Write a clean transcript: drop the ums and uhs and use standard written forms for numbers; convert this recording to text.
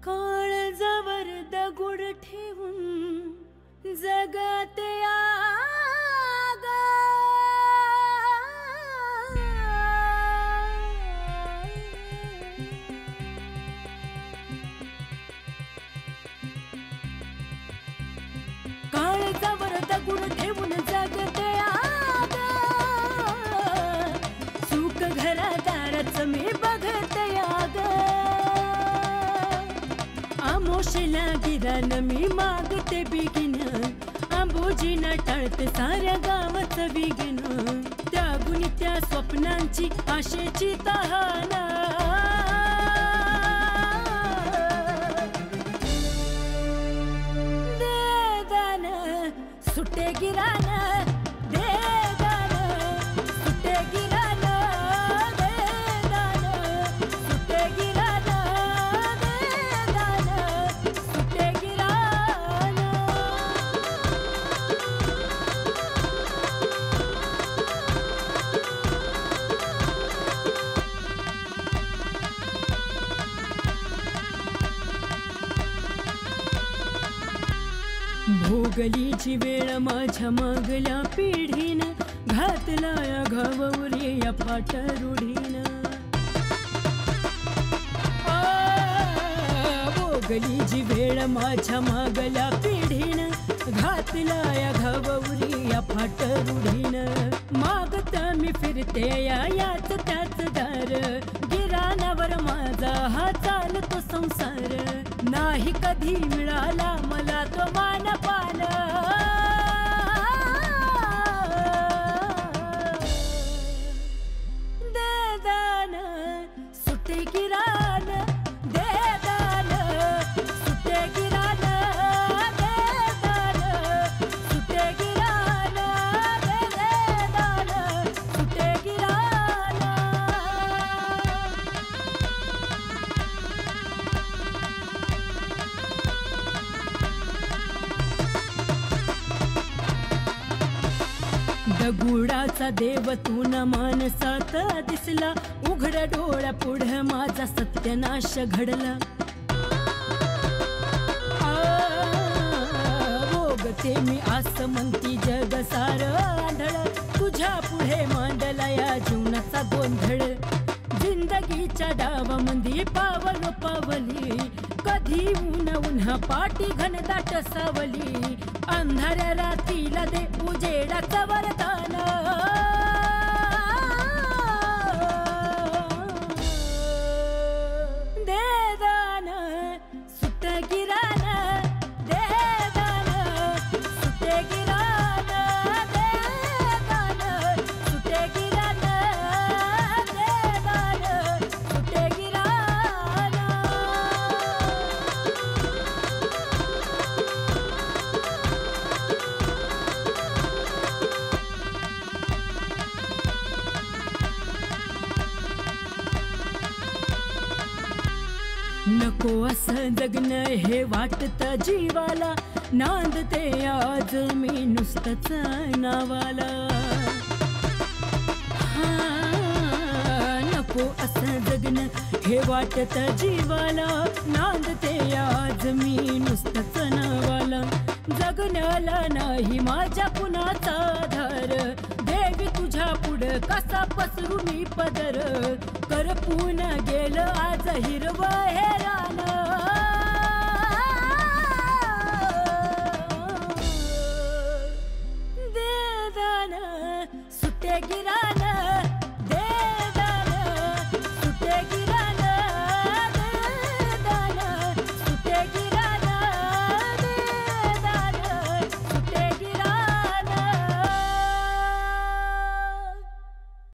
काळजावर दगड ठेवून जगते आग, काळजावर दगड ठेवून जगते आग, सुख घरादारच मी बघते आग, आमोशेला गिरान मी मागते बिगिन, आंबोजीना टाळते साऱ्या गावाचं बिगिन, त्यागुनी त्या स्वप्नांची आशेची तहान, दे दान सुटे गिरान, दे दान सुटे गिरान, दे दान सुटे गिरान, दे दान सुटे गिरान. भोगलीची वेळ माझ्या मागल्या पिढीन, घातला या घावावरी या फाट रूढीन, भोगलीची वेळ माझ्या मागल्या पिढीन, घातला या घावावरी या फाट रूढीन, मागत मी फिरते याच त्याच दार, गिराणावर माझा हा चालतो संसार, नाही कधी मिळाला मला तो मानपान, दे दान सुटे गिरान, दे दान सुटे गिरान, दे दान सुटे गिरान, दे दान सुटे गिरान. दगुडाचा देव तू न मानसात दिसला, उघड डोळ्या पुढे माझा सत्यनाश घडला, भोगते मी आस म्हणती जग सार आंधळ, तुझ्या पुढे मांडला या जीवनाचा गोंधळ, जिंदगीच्या डावामंदी पावलो पावली, कधी ऊन उन्हा पाटी घनदाट सावली, अंधाऱ्या रात्रीला दे उजेडाचं वरदान, दे दान सुट गिरान, दे दान सुट गिरान, दे दान सुट गिरान, दे दान सुट गिरान. नको असं जगणं हे वाटत जीवाला, नांदते आज मी नुसतंच नावाला, नको असं जगणं हे वाटत जीवाला, नांदते आज मी नुसतंच नावाला, जगण्याला नाही माझ्या कुणाचा आधार, देवी तुझ्या पुढं कसा पसरू मी पदर, करपून गेलं आज हिरवं हे रान, दे दान सुटे गिरान,